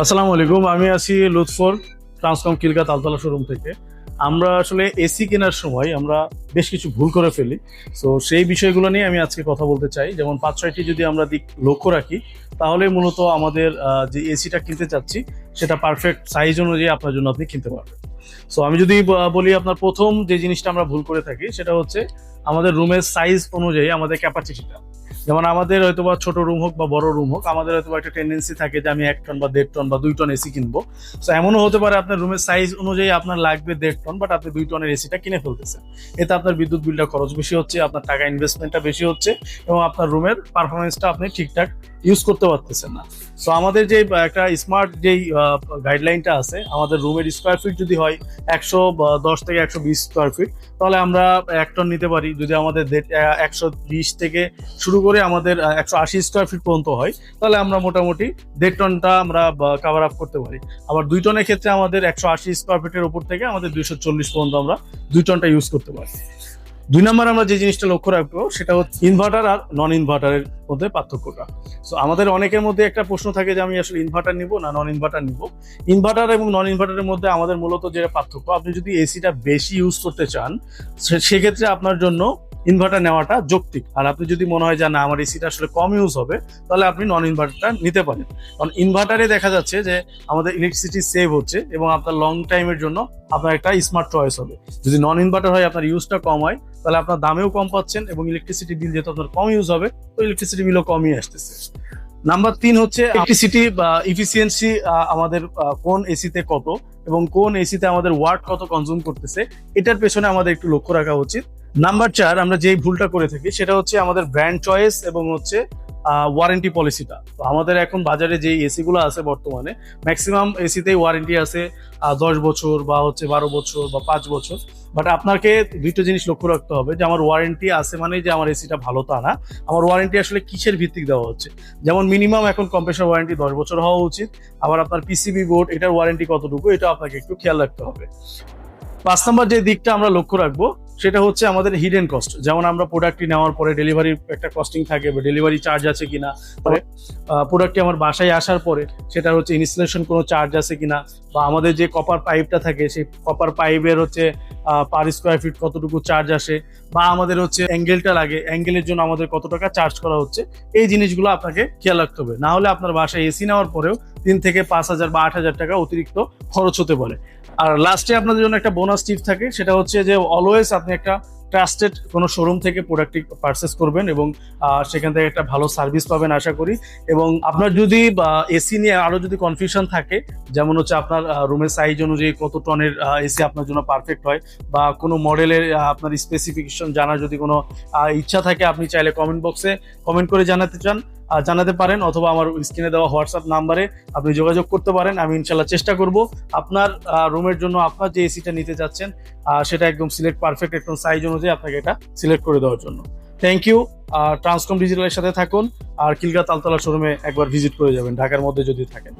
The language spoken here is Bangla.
আসসালামু আলাইকুম, আমি আছি লুৎফর ট্রান্সকম কিলকা তালতলা শোরুম থেকে। আমরা আসলে এসি কেনার সময় আমরা বেশ কিছু ভুল করে ফেলি। তো সেই বিষয়গুলো নিয়ে আমি আজকে কথা বলতে চাই। যেমন 5-6টি যদি আমরা দিক লক্ষ্য রাখি, তাহলে মূলত আমাদের যে এসিটা কিনতে চাচ্ছি সেটা পারফেক্ট সাইজ অনুযায়ী আপনার জন্য আপনি কিনতে পারবেন। সো আমি যদি বলি, আপনার প্রথম যে জিনিসটা আমরা ভুল করে থাকি সেটা হচ্ছে আমাদের রুমের সাইজ অনুযায়ী আমাদের ক্যাপাসিটিটা। যেমন আমাদের হয়তো বা ছোট রুম হোক বা বড় রুম হোক, আমাদের হয়তো একটা টেন্ডেন্সি থাকে যে আমি 1 টন বা 1.5 টন বা 2 টন এসি কিনবো। তো এমনও হতে পারে আপনার রুমের সাইজ অনুযায়ী আপনার লাগবে 1.5 টন, বাট আপনি 2 টনের এসিটা কিনে ফেলতেছেন। এতে আপনার বিদ্যুৎ বিলটা খরচ বেশি হচ্ছে, আপনার টাকা ইনভেস্টমেন্টটা বেশি হচ্ছে, এবং আপনার রুমের পারফরমেন্সটা আপনি ঠিকঠাক ইউজ করতে পারতেছেন না। সো আমাদের যে একটা স্মার্ট যেই গাইডলাইনটা আছে, আমাদের রুমের স্কোয়ার ফিট যদি হয় 110 থেকে 120 স্কোয়ার ফিট, তাহলে আমরা 1 টন নিতে পারি। যদি আমাদের 120 থেকে শুরু করে আমাদের 180 স্কোয়ার ফিট পর্যন্ত হয়, তাহলে আমরা মোটামুটি 1.5 টনটা আমরা কাভার আপ করতে পারি। আবার 2 টনের ক্ষেত্রে আমাদের 180 স্কোয়ার ফিটের উপর থেকে আমাদের 240 পর্যন্ত আমরা 2 টনটা ইউজ করতে পারি। 2 নম্বর আমরা যে জিনিসটা লক্ষ্য রাখবো সেটা হচ্ছে ইনভার্টার আর নন ইনভার্টারের মধ্যে পার্থক্যটা। সো আমাদের অনেকের মধ্যে একটা প্রশ্ন থাকে যে আমি আসলে ইনভার্টার নিব না নন ইনভার্টার নিব। ইনভার্টার এবং নন ইনভার্টারের মধ্যে আমাদের মূলত যে পার্থক্য, আপনি যদি এসিটা বেশি ইউজ করতে চান সেক্ষেত্রে আপনার জন্য ইনভার্টার নেওয়াটা যৌক্তিক। আর আপনি যদি মনে হয় যে না, আমার এসিটা আসলে কম ইউজ হবে, তাহলে আপনি নন ইনভার্টারটা নিতে পারেন। কারণ ইনভার্টারে দেখা যাচ্ছে যে আমাদের ইলেকট্রিসিটি সেভ হচ্ছে এবং আপনার লং টাইমের জন্য আপনার একটা স্মার্ট চয়েস হবে। যদি নন ইনভার্টার হয়, আপনার ইউজটা কম হয়, তাহলে আপনার দামেও কম পাচ্ছেন এবং ইলেকট্রিসিটি বিল যেহেতু আপনার কম ইউজ হবে, তো ইলেকট্রিসিটি বিলও কমই আসতেছে। নাম্বার 3 হচ্ছে ইলেকট্রিসিটি বা ইফিসিয়েন্সি, আমাদের কোন এসিতে কত এবং কোন এসিতে আমাদের ওয়াট কত কনজিউম করতেছে, এটার পেছনে আমাদের একটু লক্ষ্য রাখা উচিত। নাম্বার 4, আমরা যেই ভুলটা করে থাকি সেটা হচ্ছে আমাদের ব্র্যান্ড চয়েস এবং হচ্ছে ওয়ারেন্টি পলিসিটা। তো আমাদের এখন বাজারে যে এসি গুলো আছে বর্তমানে, ম্যাক্সিমাম এসিতেই ওয়ারেন্টি আছে 10 বছর বা হচ্ছে 12 বছর বা 5 বছর। বাট আপনাকে দুইটা জিনিস লক্ষ্য রাখতে হবে যে আমার ওয়ারেন্টি আছে মানে যে আমার এসিটা ভালো তা না। আমার ওয়ারেন্টি আসলে কিসের ভিত্তিক দেওয়া হচ্ছে। যেমন মিনিমাম এখন কম্প্রেসর ওয়ারেন্টি 10 বছর হওয়া উচিত। আবার আপনার পিসিবি বোর্ড, এটার ওয়ারেন্টি কতটুকু, এটা আপনাকে একটু খেয়াল রাখতে হবে। 5 নম্বর যে দিকটা আমরা লক্ষ্য রাখবো সেটা হচ্ছে আমাদের হিডেন কস্ট। যেমন আমরা প্রোডাক্টটি নেওয়ার পরে ডেলিভারির একটা কস্টিং থাকে বা ডেলিভারি চার্জ আছে কিনা, পরে প্রোডাক্টটি আমার বাসায় আসার পরে সেটা হচ্ছে ইনস্টলেশন কোনো চার্জ আছে কিনা, বা আমাদের যে কপার পাইপটা থাকে সেই কপার পাইপের হচ্ছে পার স্কোয়ার ফিট কতটুকু চার্জ আসে, বা আমাদের হচ্ছে অ্যাঙ্গেলটা লাগে, অ্যাঙ্গেলের জন্য আমাদের কত টাকা চার্জ করা হচ্ছে। এই জিনিসগুলো আপনাকে খেয়াল রাখতে হবে, না হলে আপনার বাসায় এসি নেওয়ার পরেও 3 থেকে 5,000 বা 8,000 টাকা অতিরিক্ত খরচ হতে পারে। আর লাস্টে আপনাদের জন্য একটা বোনাস টিপ থাকে, সেটা হচ্ছে যে অলওয়েজ আপনি একটা ট্রাস্টেড কোনো শোরুম থেকে প্রোডাক্টটি পারচেস করবেন এবং সেখান থেকে একটা ভালো সার্ভিস পাবেন আশা করি। এবং আপনার যদি এসি নিয়ে আরো যদি কনফিউশন থাকে, যেমন হচ্ছে আপনার রুমের সাইজ অনুযায়ী কত টনের এসি আপনার জন্য পারফেক্ট হয়, বা কোনো মডেলের আপনার স্পেসিফিকেশন জানার যদি কোনো ইচ্ছা থাকে, আপনি চাইলে কমেন্ট বক্সে কমেন্ট করে জানাতে পারেন, অথবা আমার স্ক্রিনে দেওয়া হোয়াটসঅ্যাপ নাম্বারে আপনি যোগাযোগ করতে পারেন। আমি ইনশাল্লাহ চেষ্টা করব আপনার রুমের জন্য আপনার যে এসিটা নিতে যাচ্ছেন সেটা একদম সিলেক্ট পারফেক্ট একদম সাইজ অনুযায়ী আপনাকে এটা সিলেক্ট করে দেওয়ার জন্য। Thank you. ট্রান্সকম ডিজিটালের সাথে থাকুন, আর কিলকা তালতলা শোরুমে একবার ভিজিট করে যাবেন ঢাকার মধ্যে যদি থাকেন।